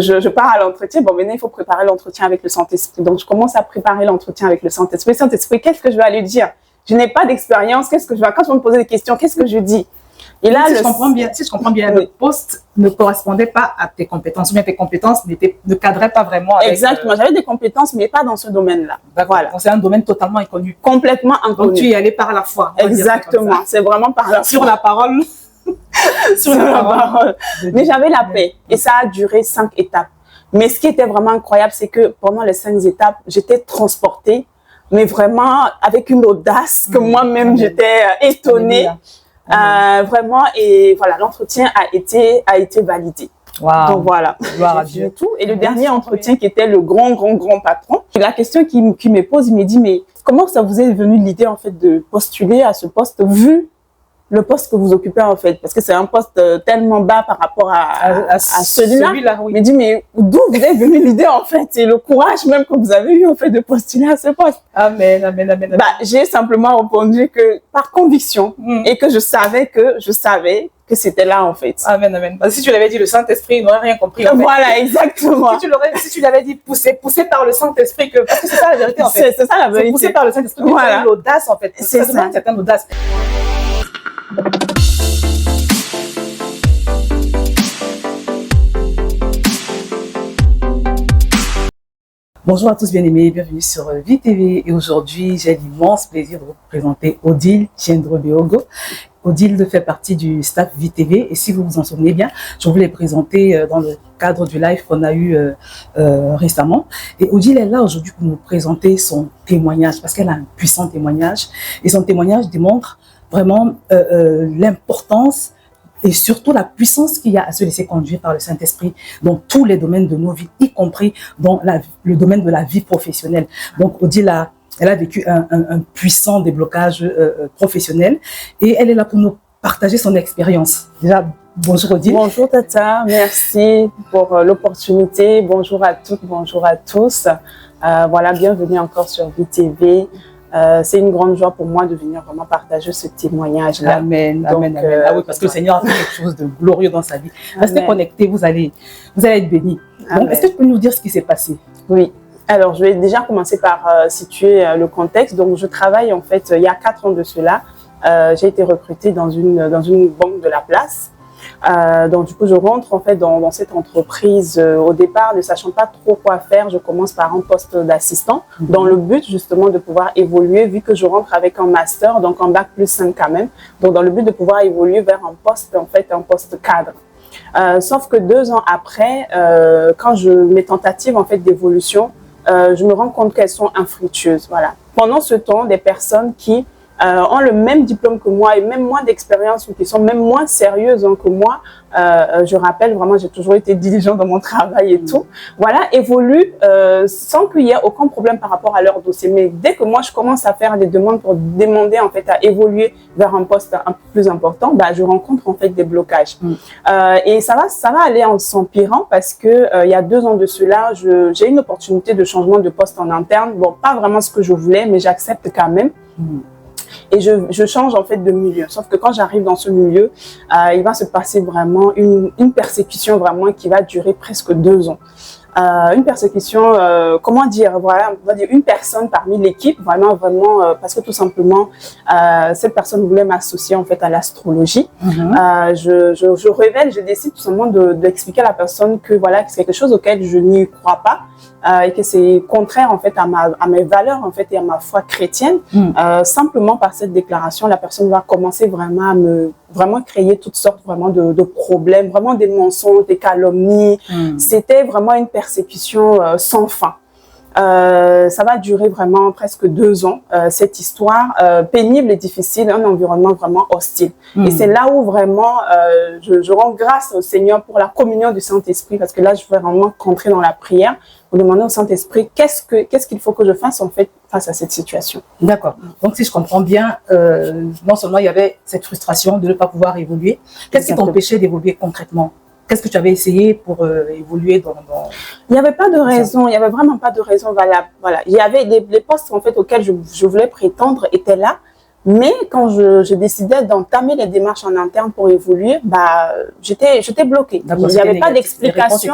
Je pars à l'entretien. Bon, maintenant, il faut préparer l'entretien avec le Saint-Esprit. Donc, je commence à préparer l'entretien avec le Saint-Esprit. Saint-Esprit, qu'est-ce que je vais aller dire? Je n'ai pas d'expérience. Qu'est-ce que je vais, quand je vais me poser des questions, qu'est-ce que je dis? Et là, si je comprends bien, le poste ne correspondait pas à tes compétences, ou bien tes compétences ne cadraient pas vraiment avec... Exactement, j'avais des compétences, mais pas dans ce domaine-là. Voilà. C'est un domaine totalement inconnu. Complètement inconnu. Donc, tu y allais par la foi. Exactement, c'est vraiment par la foi. Sur la parole. Sur la parole. Mais j'avais la paix, et ça a duré 5 étapes. Mais ce qui était vraiment incroyable, c'est que pendant les 5 étapes, j'étais transportée, mais vraiment avec une audace que moi-même, j'étais étonnée. Vraiment, et voilà, l'entretien a été validé. Wow. Donc voilà, j'ai tout. Et le dernier entretien qui était le grand patron, la question qui me pose, il me dit, mais comment ça vous est venu l'idée en fait de postuler à ce poste vu le poste que vous occupez en fait, parce que c'est un poste tellement bas par rapport à celui-là. Oui. Il me dit, mais d'où vous est venue l'idée en fait, et le courage même que vous avez eu en fait de postuler à ce poste? Amen, amen, amen. Bah, j'ai simplement répondu que par conviction et que je savais que c'était là en fait. Amen, amen. Parce que si tu l'avais dit le Saint-Esprit, il n'aurait rien compris. En fait. Voilà, exactement. Si tu l'avais dit poussé par le Saint-Esprit, parce que c'est ça la vérité en fait. C'est ça la vérité. Poussé par le Saint-Esprit, voilà. L'audace en fait. C'est ça. Une certaine audace. Bonjour à tous bien-aimés, bienvenue sur VTV et aujourd'hui j'ai l'immense plaisir de vous présenter Odile Tiendrebeogo. Odile fait partie du staff VTV et si vous vous en souvenez bien, je vous l'ai présenté dans le cadre du live qu'on a eu récemment. Et Odile est là aujourd'hui pour nous présenter son témoignage parce qu'elle a un puissant témoignage et son témoignage démontre vraiment l'importance et surtout la puissance qu'il y a à se laisser conduire par le Saint-Esprit dans tous les domaines de nos vies, y compris dans le domaine de la vie professionnelle. Donc Odile elle a vécu un puissant déblocage professionnel et elle est là pour nous partager son expérience. Déjà, bonjour Odile. Bonjour Tata, merci pour l'opportunité. Bonjour à toutes, bonjour à tous. Voilà, bienvenue encore sur VTV. C'est une grande joie pour moi de venir vraiment partager ce témoignage-là. Amen, amen, amen. Ah oui, parce que le Seigneur a fait quelque chose de glorieux dans sa vie. Restez connectés, vous allez être bénis. Donc, est-ce que tu peux nous dire ce qui s'est passé? Oui. Alors, je vais déjà commencer par situer le contexte. Donc, je travaille en fait, il y a 4 ans de cela. J'ai été recrutée dans une banque de la place. Donc du coup je rentre en fait dans cette entreprise au départ ne sachant pas trop quoi faire. Je commence par un poste d'assistant dans le but justement de pouvoir évoluer vu que je rentre avec un master, donc un bac+5 quand même, donc dans le but de pouvoir évoluer vers un poste en fait, un poste cadre. Sauf que 2 ans après, quand mes tentatives en fait d'évolution, je me rends compte qu'elles sont infructueuses. Voilà. Pendant ce temps, des personnes qui ont le même diplôme que moi et même moins d'expérience ou qui sont même moins sérieuses que moi. Je rappelle vraiment, j'ai toujours été diligente dans mon travail et tout. Voilà, évoluent sans qu'il y ait aucun problème par rapport à leur dossier. Mais dès que moi, je commence à faire des demandes pour demander en fait à évoluer vers un poste un peu plus important, bah, je rencontre en fait des blocages. Et ça va aller en s'empirant parce que il y a 2 ans de cela, j'ai une opportunité de changement de poste en interne. Bon, pas vraiment ce que je voulais, mais j'accepte quand même. Et je change en fait de milieu. Sauf que quand j'arrive dans ce milieu, il va se passer vraiment une persécution vraiment qui va durer presque 2 ans. Une persécution, comment dire, voilà, on va dire une personne parmi l'équipe, vraiment, parce que tout simplement, cette personne voulait m'associer en fait à l'astrologie. Je révèle, je décide tout simplement d'expliquer à la personne que voilà, c'est quelque chose auquel je n'y crois pas. Et que c'est contraire en fait à mes valeurs en fait et à ma foi chrétienne. Simplement par cette déclaration, la personne va commencer vraiment à créer toutes sortes vraiment de problèmes, vraiment des mensonges, des calomnies. C'était vraiment une persécution sans fin. Ça va durer vraiment presque 2 ans, cette histoire pénible et difficile, un environnement vraiment hostile. Et c'est là où vraiment je rends grâce au Seigneur pour la communion du Saint-Esprit, parce que là je vais vraiment rentrer dans la prière pour demander au Saint-Esprit qu'est-ce qu'il faut que je fasse en fait face à cette situation. D'accord. Donc si je comprends bien, non seulement il y avait cette frustration de ne pas pouvoir évoluer, qu'est-ce qui t'empêchait d'évoluer concrètement? Qu'est-ce que tu avais essayé pour évoluer dans... Il n'y avait pas de raison, il n'y avait vraiment pas de raison valable. Voilà. Il y avait les postes en fait, auxquels je voulais prétendre étaient là, Mais quand je décidais d'entamer les démarches en interne pour évoluer, bah, j'étais bloquée. Il n'y avait pas d'explication.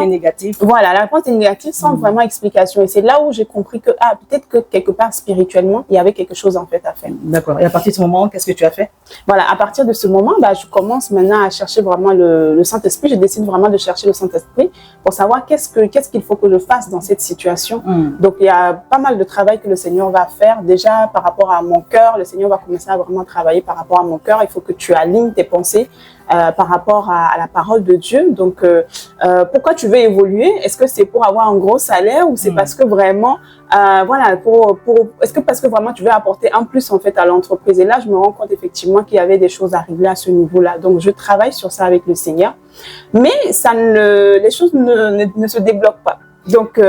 Voilà, la réponse était négative sans vraiment explication. Et c'est là où j'ai compris que, ah, peut-être que quelque part spirituellement, il y avait quelque chose en fait à faire. D'accord. Et à partir de ce moment, qu'est-ce que tu as fait? Voilà, à partir de ce moment, bah, je commence maintenant à chercher vraiment le Saint-Esprit. Je décide vraiment de chercher le Saint-Esprit pour savoir qu'est-ce qu'il faut que je fasse dans cette situation. Donc, il y a pas mal de travail que le Seigneur va faire. Déjà, par rapport à mon cœur, le Seigneur va commencer à vraiment travailler par rapport à mon cœur. Il faut que tu alignes tes pensées par rapport à la parole de Dieu. Donc, pourquoi tu veux évoluer? Est-ce que c'est pour avoir un gros salaire ou c'est parce que vraiment, voilà, est-ce que parce que vraiment tu veux apporter un plus en fait à l'entreprise? Et là, je me rends compte effectivement qu'il y avait des choses à régler à ce niveau-là. Donc, je travaille sur ça avec le Seigneur. Mais les choses ne se débloquent pas. Donc,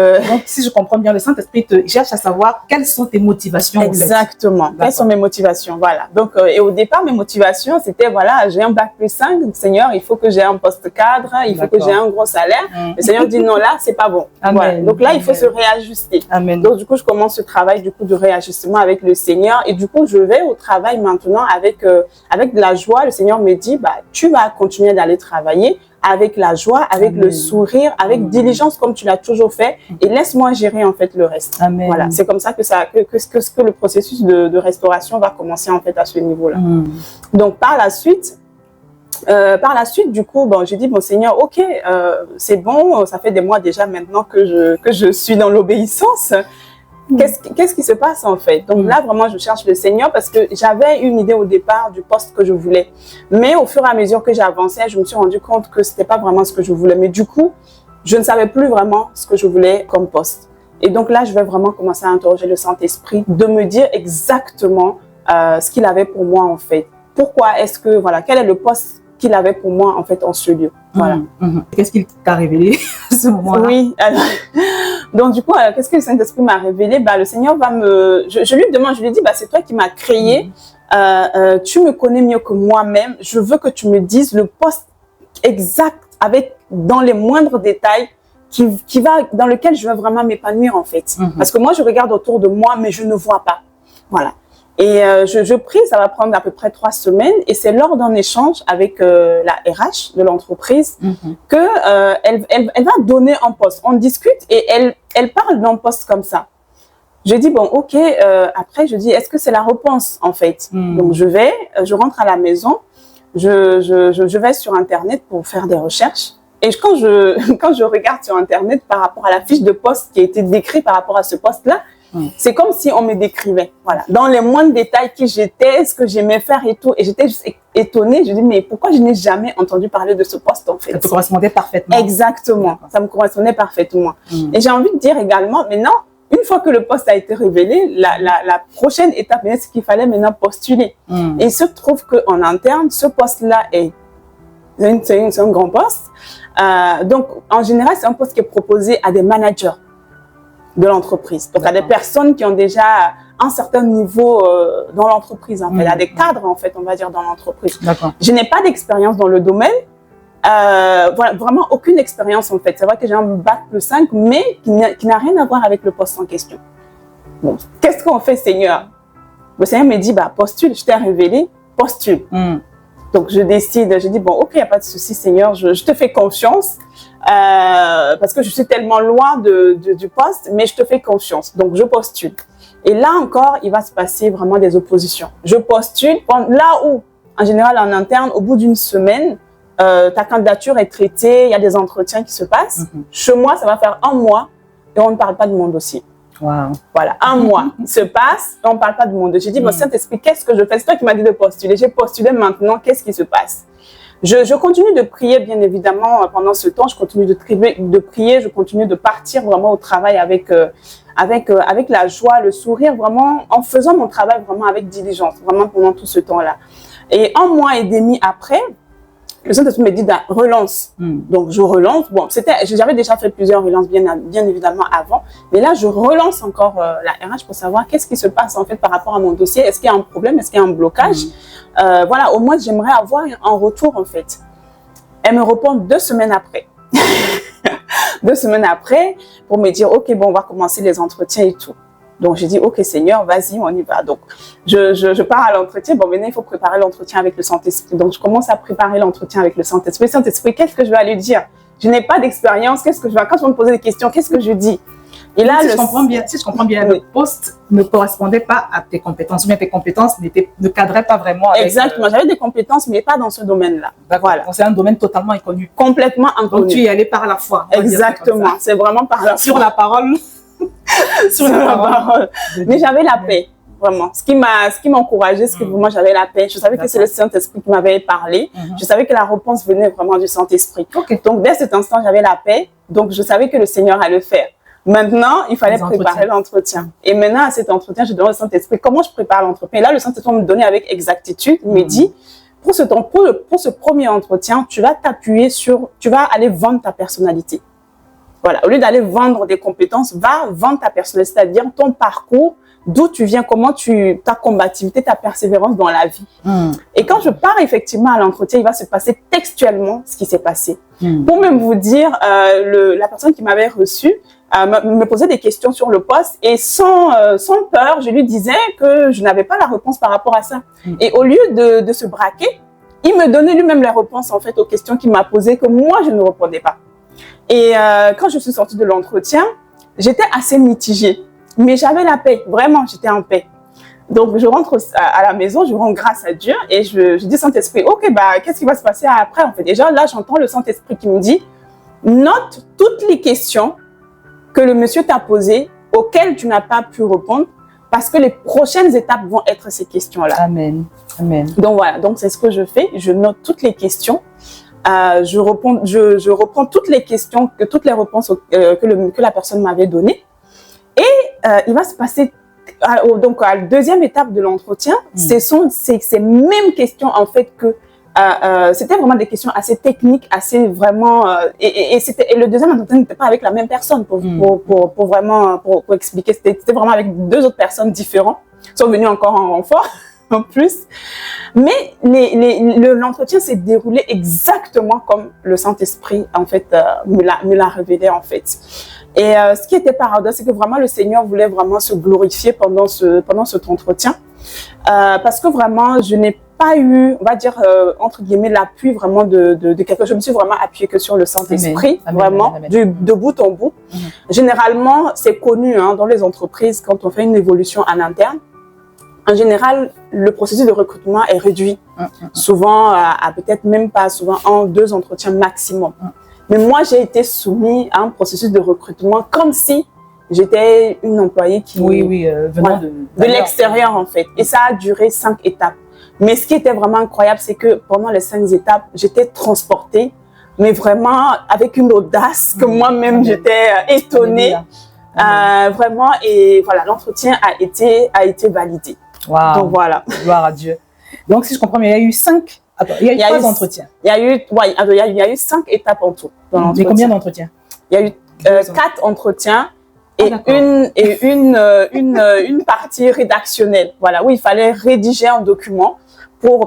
si je comprends bien, le Saint-Esprit cherche à savoir quelles sont tes motivations. Exactement. Quelles sont mes motivations, voilà. Donc, et au départ, mes motivations, c'était, voilà, j'ai un bac+5, Seigneur, il faut que j'ai un poste cadre, il faut que j'ai un gros salaire. Le Seigneur dit, non, là, c'est pas bon. Voilà. Donc là, il faut se réajuster. Amen. Donc, du coup, je commence ce travail, du coup, de réajustement avec le Seigneur. Et du coup, je vais au travail maintenant avec de la joie. Le Seigneur me dit, bah, tu vas continuer d'aller travailler avec la joie, avec le sourire, avec diligence comme tu l'as toujours fait, et laisse-moi gérer en fait le reste. Amen. Voilà, c'est comme ça que le processus de restauration va commencer en fait à ce niveau-là. Donc par la suite, du coup, bon, j'ai dit, bon Seigneur, ok, c'est bon, ça fait des mois déjà maintenant que je suis dans l'obéissance. Qu'est-ce qui se passe en fait? Donc là, vraiment, je cherche le Seigneur parce que j'avais une idée au départ du poste que je voulais. Mais au fur et à mesure que j'avançais, je me suis rendu compte que c'était pas vraiment ce que je voulais. Mais du coup, je ne savais plus vraiment ce que je voulais comme poste. Et donc là, je vais vraiment commencer à interroger le Saint-Esprit, de me dire exactement ce qu'il avait pour moi en fait. Pourquoi est-ce que, voilà, quel est le poste qu'il avait pour moi en fait en ce lieu. Voilà. Qu'est-ce qu'il t'a révélé à ce moment-là? Oui, alors, donc du coup, qu'est-ce que le Saint-Esprit m'a révélé? Bah, le Seigneur va je lui demande, je lui dis, bah, c'est toi qui m'as créé, tu me connais mieux que moi-même, je veux que tu me dises le poste exact, dans les moindres détails, dans lequel je veux vraiment m'épanouir en fait. Parce que moi, je regarde autour de moi, mais je ne vois pas. Voilà. Et je prie, ça va prendre à peu près 3 semaines, et c'est lors d'un échange avec la RH de l'entreprise que elle va donner un poste. On discute et elle parle d'un poste comme ça. Je dis bon, ok. Après, je dis est-ce que c'est la réponse en fait? Donc je rentre à la maison, je vais sur Internet pour faire des recherches. Et quand je regarde sur Internet par rapport à la fiche de poste qui a été décrite par rapport à ce poste-là, c'est comme si on me décrivait, voilà, dans les moindres détails qui j'étais, ce que j'aimais faire et tout. Et j'étais juste étonnée. Je dis mais pourquoi je n'ai jamais entendu parler de ce poste en fait? Ça te correspondait parfaitement. Exactement, ça me correspondait parfaitement. Et j'ai envie de dire également, maintenant, une fois que le poste a été révélé, la prochaine étape, c'est qu'il fallait maintenant postuler. Et il se trouve qu'en interne, ce poste-là c'est un grand poste. Donc en général, c'est un poste qui est proposé à des managers de l'entreprise. Donc, à des personnes qui ont déjà un certain niveau dans l'entreprise, en fait, à des cadres, en fait, on va dire, dans l'entreprise. Je n'ai pas d'expérience dans le domaine, voilà, vraiment aucune expérience, en fait. C'est vrai que j'ai un bac+5, mais qui n'a rien à voir avec le poste en question. Bon, qu'est-ce qu'on fait, Seigneur? Le Seigneur me dit, bah, postule, je t'ai révélé, postule. Donc, je décide, je dis, bon, ok, il n'y a pas de souci, Seigneur, je te fais confiance. Parce que je suis tellement loin du poste, mais je te fais confiance. Donc, je postule. Et là encore, il va se passer vraiment des oppositions. Je postule. Là où, en général, en interne, au bout d'une semaine, ta candidature est traitée, il y a des entretiens qui se passent. Chez moi, ça va faire 1 mois et on ne parle pas de mon dossier. Wow. Voilà, 1 mois se passe et on ne parle pas de mon dossier. J'ai dit, bon, Saint-Esprit, qu'est-ce que je fais? C'est toi qui m'as dit de postuler. J'ai postulé maintenant, qu'est-ce qui se passe? Je continue de prier, bien évidemment, pendant ce temps. Je continue de prier, je continue de partir vraiment au travail avec la joie, le sourire, vraiment, en faisant mon travail vraiment avec diligence, vraiment pendant tout ce temps-là. Et 1 mois et demi après, le Saint-Esprit me dit, relance. Donc, je relance. Bon, j'avais déjà fait plusieurs relances, bien évidemment, avant. Mais là, je relance encore la RH pour savoir qu'est-ce qui se passe, en fait, par rapport à mon dossier. Est-ce qu'il y a un problème? Est-ce qu'il y a un blocage? Voilà, au moins, j'aimerais avoir un retour, en fait. Elle me répond 2 semaines après. 2 semaines après, pour me dire, OK, bon, on va commencer les entretiens et tout. Donc, j'ai dit, OK, Seigneur, vas-y, on y va. Donc, je pars à l'entretien. Bon, maintenant, il faut préparer l'entretien avec le Saint-Esprit. Donc, je commence à préparer l'entretien avec le Saint-Esprit. Saint-Esprit, qu'est-ce que je vais aller dire? Je n'ai pas d'expérience. Qu'est-ce que je vais, quand je vais me poser des questions, qu'est-ce que je dis? Et là, si je comprends bien, oui. Le poste ne correspondait pas à tes compétences, ou bien tes compétences ne cadraient pas vraiment avec... Exactement, j'avais des compétences, mais pas dans ce domaine-là. Voilà. Donc, c'est un domaine totalement inconnu. Complètement inconnu. Donc, tu y allais par la foi. Exactement, c'est vraiment par la foi. Sur la parole. Sur la parole. Mais j'avais la paix, vraiment. Ce qui m'a encouragée, c'est que vraiment j'avais la paix. Je savais que c'est le Saint-Esprit qui m'avait parlé. Je savais que la réponse venait vraiment du Saint-Esprit. Donc, dès cet instant, j'avais la paix. Donc, je savais que le Seigneur allait le faire. Maintenant, il fallait préparer l'entretien. Et maintenant, à cet entretien, je demande au Saint-Esprit comment je prépare l'entretien. Et là, le Saint-Esprit me donnait avec exactitude. Il me dit, pour ce premier entretien, tu vas t'appuyer tu vas aller vendre ta personnalité. Voilà. Au lieu d'aller vendre des compétences, va vendre ta personnalité, c'est-à-dire ton parcours, d'où tu viens, ta combativité, ta persévérance dans la vie. Et quand je pars effectivement à l'entretien, il va se passer textuellement ce qui s'est passé. Pour même vous dire, la personne qui m'avait reçue, me posait des questions sur le poste et sans peur, je lui disais que je n'avais pas la réponse par rapport à ça. Et au lieu de se braquer, il me donnait lui-même la réponse en fait aux questions qu'il m'a posées que moi je ne répondais pas. Et quand je suis sortie de l'entretien, j'étais assez mitigée, mais j'avais la paix, vraiment j'étais en paix. Donc je rentre à la maison, je rends grâce à Dieu et je dis Saint-Esprit, ok, qu'est-ce qui va se passer après en fait? Déjà là j'entends le Saint-Esprit qui me dit, note toutes les questions que le monsieur t'a posé, auxquelles tu n'as pas pu répondre, parce que les prochaines étapes vont être ces questions-là. Amen. Amen. Donc voilà, donc c'est ce que je fais. Je note toutes les questions. Je reprends toutes les questions, toutes les réponses que la personne m'avait données. Et il va se passer, donc à la deuxième étape de l'entretien, ces mêmes questions en fait que c'était vraiment des questions assez techniques, assez vraiment, et le deuxième entretien n'était pas avec la même personne pour expliquer, c'était vraiment avec deux autres personnes différentes, sont venues encore en renfort en plus, mais l'entretien s'est déroulé exactement comme le Saint-Esprit en fait me l'a révélé en fait. Et ce qui était paradoxe, c'est que vraiment le Seigneur voulait vraiment se glorifier pendant cet entretien, parce que vraiment je n'ai pas eu, on va dire, entre guillemets, l'appui vraiment de quelque chose. Je me suis vraiment appuyée que sur le Saint-Esprit, vraiment, de bout en bout. Généralement, c'est connu dans les entreprises, quand on fait une évolution en interne, en général, le processus de recrutement est réduit. Souvent, à peut-être même pas, souvent 1-2 entretiens maximum. Mais moi, j'ai été soumise à un processus de recrutement comme si j'étais une employée qui... venant de l'extérieur, en fait. Et ça a duré 5 étapes. Mais ce qui était vraiment incroyable, c'est que pendant les 5 étapes, j'étais transportée, mais vraiment avec une audace que moi-même, j'étais étonnée. Vraiment, et voilà, l'entretien a été validé. Wow. Donc voilà. Gloire à Dieu. Donc si je comprends bien, il y a eu 5... Attends, il y a eu 3 entretiens. Il y a eu 5 étapes en tout. Mais combien d'entretiens? Il y a eu 4 entretiens. Et une partie rédactionnelle, voilà, où il fallait rédiger un document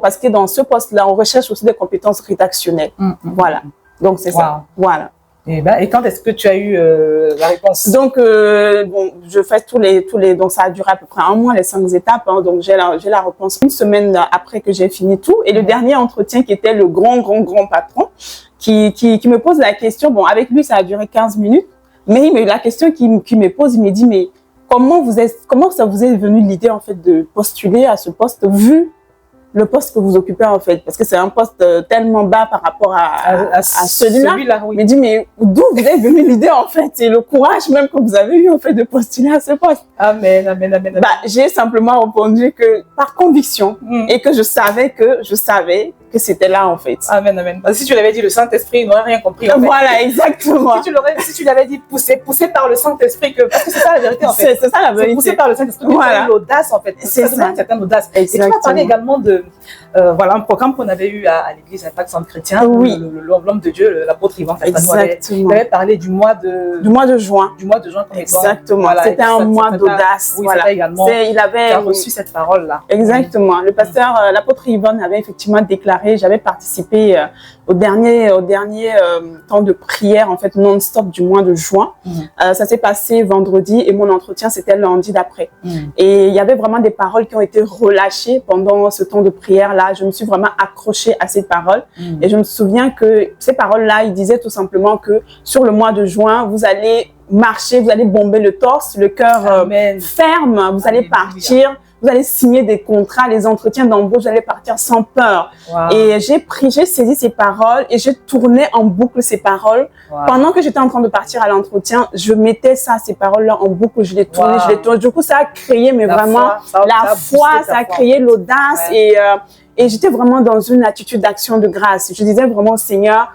parce que dans ce poste-là, on recherche aussi des compétences rédactionnelles. Voilà, donc c'est ça. Voilà. Et quand est-ce que tu as eu la réponse? Donc, je fais tous les, donc ça a duré à peu près 1 mois, les 5 étapes, donc j'ai la réponse 1 semaine après que j'ai fini tout. Et le dernier entretien qui était le grand patron, qui me pose la question, bon, avec lui, ça a duré 15 minutes. Mais la question qu'il me pose, il me dit, mais comment ça vous est venu l'idée en fait de postuler à ce poste vu le poste que vous occupez en fait, parce que c'est un poste tellement bas par rapport à celui-là. Il me dit, mais d'où vous est venue l'idée en fait et le courage même que vous avez eu en fait de postuler à ce poste? Amen, amen, amen. J'ai simplement répondu que par conviction et que je savais que c'était là en fait. Amen, amen. Parce que si tu l'avais dit le Saint-Esprit, il n'aurait rien compris. En fait. Voilà, exactement. Si tu l'avais dit poussé par le Saint-Esprit, parce que c'est ça la vérité en fait. C'est ça la vérité. Poussé par le Saint-Esprit, voilà. L'audace en fait. C'est ça. Une certaine audace. Exactement. Et tu m'as parlé également de un programme qu'on avait eu à l'église Impact Centre Chrétien. Oui. L'homme de Dieu, l'apôtre Yvan Exactement. Il avait parlé du mois de juin. Du mois de juin. Exactement. Voilà, c'était un mois d'audace. Oui, voilà. Également. Il avait reçu cette parole là. Exactement. Le pasteur, l'apôtre Yvan avait effectivement déclaré déclaré, j'avais participé au dernier temps de prière, en fait, non-stop du mois de juin. Ça s'est passé vendredi et mon entretien, c'était lundi d'après. Et il y avait vraiment des paroles qui ont été relâchées pendant ce temps de prière-là. Je me suis vraiment accrochée à ces paroles. Et je me souviens que ces paroles-là, ils disaient tout simplement que sur le mois de juin, vous allez marcher, vous allez bomber le torse, le cœur ferme, vous allez partir, vous allez signer des contrats, les entretiens d'embauche, vous allez partir sans peur. Et j'ai saisi ces paroles et j'ai tourné en boucle ces paroles. Pendant que j'étais en train de partir à l'entretien, je mettais ces paroles-là en boucle, je les tournais, je les tournais. Du coup, ça a créé, mais vraiment, la foi, ça a créé l'audace et j'étais vraiment dans une attitude d'action de grâce. Je disais vraiment au Seigneur,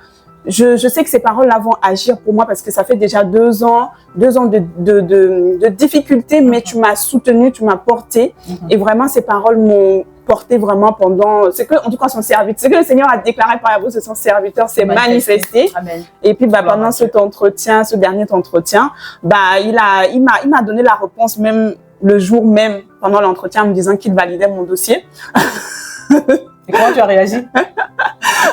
je sais que ces paroles-là vont agir pour moi parce que ça fait déjà 2 ans de difficultés, mais tu m'as soutenue, tu m'as portée. Et vraiment, ces paroles m'ont porté vraiment pendant, en tout cas, son serviteur, ce que le Seigneur a déclaré par la bouche de son serviteur, s'est manifesté. Amen. Et puis, pendant cet entretien, ce dernier entretien, il m'a donné la réponse même le jour même pendant l'entretien en me disant qu'il validait mon dossier. Et comment tu as réagi?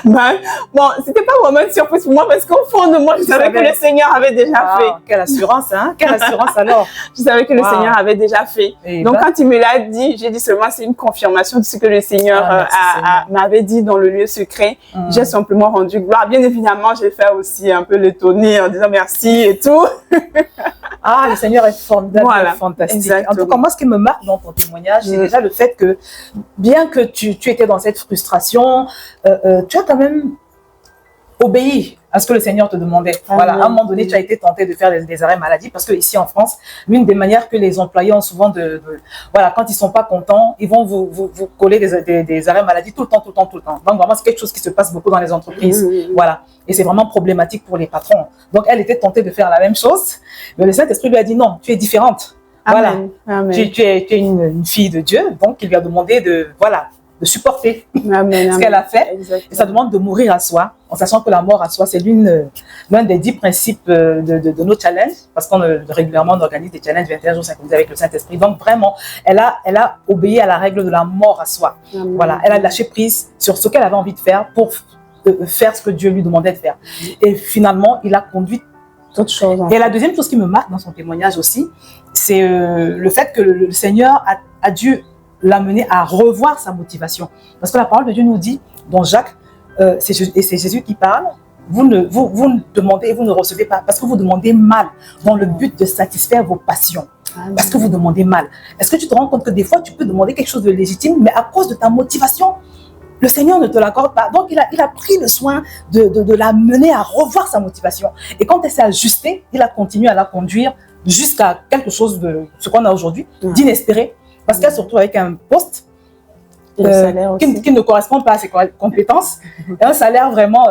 Bon, c'était pas vraiment une surprise pour moi parce qu'au fond de moi, je savais que le Seigneur avait déjà fait. Quelle assurance, hein? Quelle assurance alors? Je savais que le Seigneur avait déjà fait. Donc, quand il me l'a dit, j'ai dit seulement c'est une confirmation de ce que le Seigneur m'avait dit dans le lieu secret. J'ai simplement rendu gloire. Bien évidemment, j'ai fait aussi un peu l'étonner en disant merci et tout. Le Seigneur est formidable, fantastique. Exactement. En tout cas, moi, ce qui me marque dans ton témoignage, c'est déjà le fait que, bien que tu étais dans cette frustration, tu as quand même obéi à ce que le Seigneur te demandait. Voilà, à un moment donné, tu as été tenté de faire des arrêts maladie parce que ici en France, l'une des manières que les employés ont souvent voilà, quand ils sont pas contents, ils vont vous coller des arrêts maladie tout le temps. Donc vraiment, c'est quelque chose qui se passe beaucoup dans les entreprises. Voilà. Et c'est vraiment problématique pour les patrons. Donc, elle était tentée de faire la même chose, mais le Saint-Esprit lui a dit non, tu es différente. Voilà. Tu es une fille de Dieu, donc il lui a demandé de supporter ce qu'elle a fait. Exactement. Et ça demande de mourir à soi, en sachant que la mort à soi, c'est l'un des 10 principes de nos challenges, parce qu'on régulièrement on organise des challenges 21 jours synchronisés avec le Saint-Esprit. Donc vraiment, elle a obéi à la règle de la mort à soi. Voilà, elle a lâché prise sur ce qu'elle avait envie de faire pour faire ce que Dieu lui demandait de faire. Et finalement, il a conduit d'autres choses. Et la deuxième chose qui me marque dans son témoignage aussi, c'est le fait que le Seigneur a dû l'amener à revoir sa motivation. Parce que la parole de Dieu nous dit, dans Jacques, c'est Jésus qui parle, vous demandez et vous ne recevez pas, parce que vous demandez mal, dans le but de satisfaire vos passions. Parce que vous demandez mal. Est-ce que tu te rends compte que des fois, tu peux demander quelque chose de légitime, mais à cause de ta motivation, le Seigneur ne te l'accorde pas. Donc, il a pris le soin de l'amener à revoir sa motivation. Et quand elle s'est ajustée, il a continué à la conduire jusqu'à quelque chose de ce qu'on a aujourd'hui, d'inespéré. Parce qu'elle se retrouve avec un poste qui ne correspond pas à ses compétences et un salaire vraiment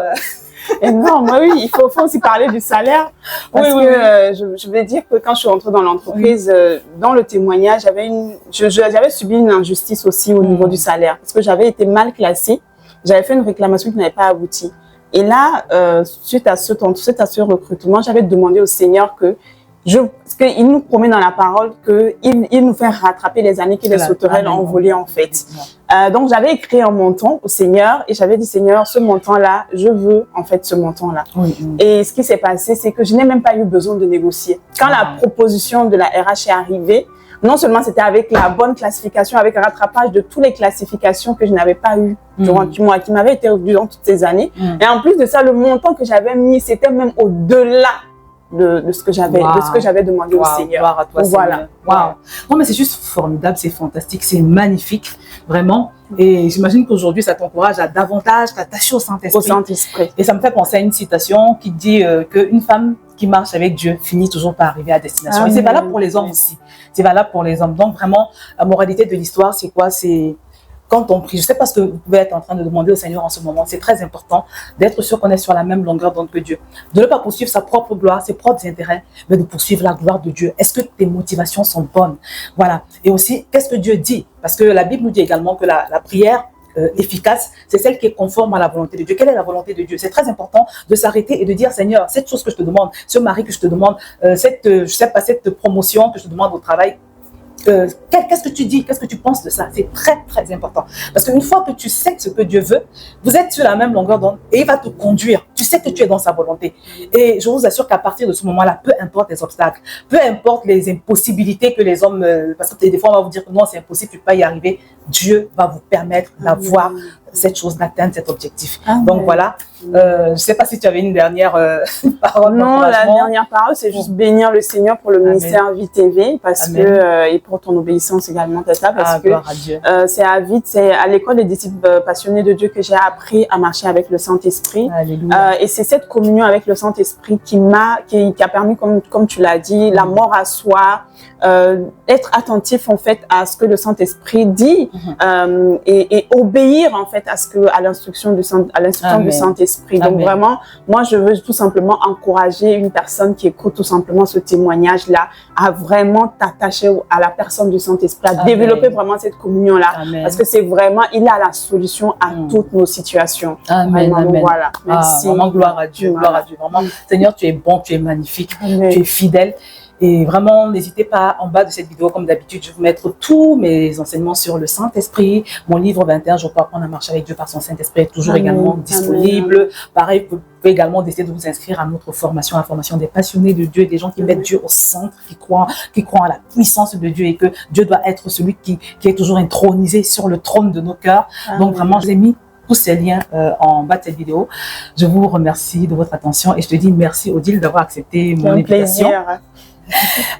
énorme. Oui, il faut aussi parler du salaire. Parce que je vais dire que quand je suis rentrée dans l'entreprise, dans le témoignage, j'avais subi une injustice aussi au niveau du salaire. Parce que j'avais été mal classée. J'avais fait une réclamation qui n'avait pas abouti. Et là, suite à ce recrutement, j'avais demandé au Seigneur parce qu'il nous promet dans la parole qu'il nous fait rattraper les années qu'il sauterait envolées en fait. Donc j'avais écrit un montant au Seigneur et j'avais dit Seigneur, ce montant-là, je veux en fait ce montant-là. Et ce qui s'est passé, c'est que je n'ai même pas eu besoin de négocier. Quand la proposition de la RH est arrivée, non seulement c'était avec la bonne classification, avec un rattrapage de toutes les classifications que je n'avais pas eues durant qui m'avaient été durant toutes ces années. Et en plus de ça, le montant que j'avais mis, c'était même au-delà de ce que j'avais demandé au Seigneur. Gloire à toi, Seigneur. Non, mais c'est juste formidable, c'est fantastique, c'est magnifique, vraiment. Et j'imagine qu'aujourd'hui, ça t'encourage à davantage t'attacher au Saint-Esprit. Et ça me fait penser à une citation qui dit qu'une femme qui marche avec Dieu finit toujours par arriver à destination. Et c'est valable pour les hommes aussi. C'est valable pour les hommes. Donc vraiment, la moralité de l'histoire, c'est quoi? C'est quand on prie, je ne sais pas ce que vous pouvez être en train de demander au Seigneur en ce moment, c'est très important d'être sûr qu'on est sur la même longueur d'onde que Dieu. De ne pas poursuivre sa propre gloire, ses propres intérêts, mais de poursuivre la gloire de Dieu. Est-ce que tes motivations sont bonnes? Voilà. Et aussi, qu'est-ce que Dieu dit? Parce que la Bible nous dit également que la prière efficace, c'est celle qui est conforme à la volonté de Dieu. Quelle est la volonté de Dieu? C'est très important de s'arrêter et de dire Seigneur, cette chose que je te demande, ce mari que je te demande, cette promotion que je te demande au travail, qu'est-ce que tu dis, qu'est-ce que tu penses de ça? C'est très, très important. Parce qu'une fois que tu sais ce que Dieu veut, vous êtes sur la même longueur d'onde et il va te conduire. Tu sais que tu es dans sa volonté. Et je vous assure qu'à partir de ce moment-là, peu importe les obstacles, peu importe les impossibilités que les hommes... parce que des fois, on va vous dire que non, c'est impossible, tu ne peux pas y arriver. Dieu va vous permettre d'avoir cette chose, d'atteindre cet objectif. Donc voilà, je ne sais pas si tu avais une dernière parole. Non, la dernière parole, c'est juste bénir le Seigneur pour le ministère VTV parce que, et pour ton obéissance également, Tata, parce que c'est à Vite, c'est à l'école des disciples passionnés de Dieu que j'ai appris à marcher avec le Saint-Esprit. Et c'est cette communion avec le Saint-Esprit qui a permis, comme tu l'as dit, la mort à soi, être attentif en fait à ce que le Saint-Esprit dit et obéir en fait à l'instruction du Saint-Esprit. Donc vraiment, moi je veux tout simplement encourager une personne qui écoute tout simplement ce témoignage-là à vraiment t'attacher à la personne du Saint-Esprit, à développer vraiment cette communion-là. Parce que c'est vraiment, il a la solution à toutes nos situations. Amen. Donc, voilà, merci. Vraiment gloire à Dieu, gloire à Dieu. Vraiment, Seigneur, tu es bon, tu es magnifique, tu es fidèle. Et vraiment, n'hésitez pas, en bas de cette vidéo, comme d'habitude, je vais vous mettre tous mes enseignements sur le Saint-Esprit. Mon livre 21 jours pour apprendre à marcher avec Dieu par son Saint-Esprit est toujours également disponible. Pareil, vous pouvez également décider de vous inscrire à notre formation, la formation des passionnés de Dieu, des gens qui mettent Dieu au centre, qui croient à la puissance de Dieu et que Dieu doit être celui qui est toujours intronisé sur le trône de nos cœurs. Donc vraiment, je vous ai mis tous ces liens en bas de cette vidéo. Je vous remercie de votre attention et je te dis merci Odile d'avoir accepté mon invitation.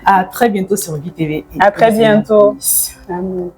À très bientôt sur VTV. À très bientôt. Amen.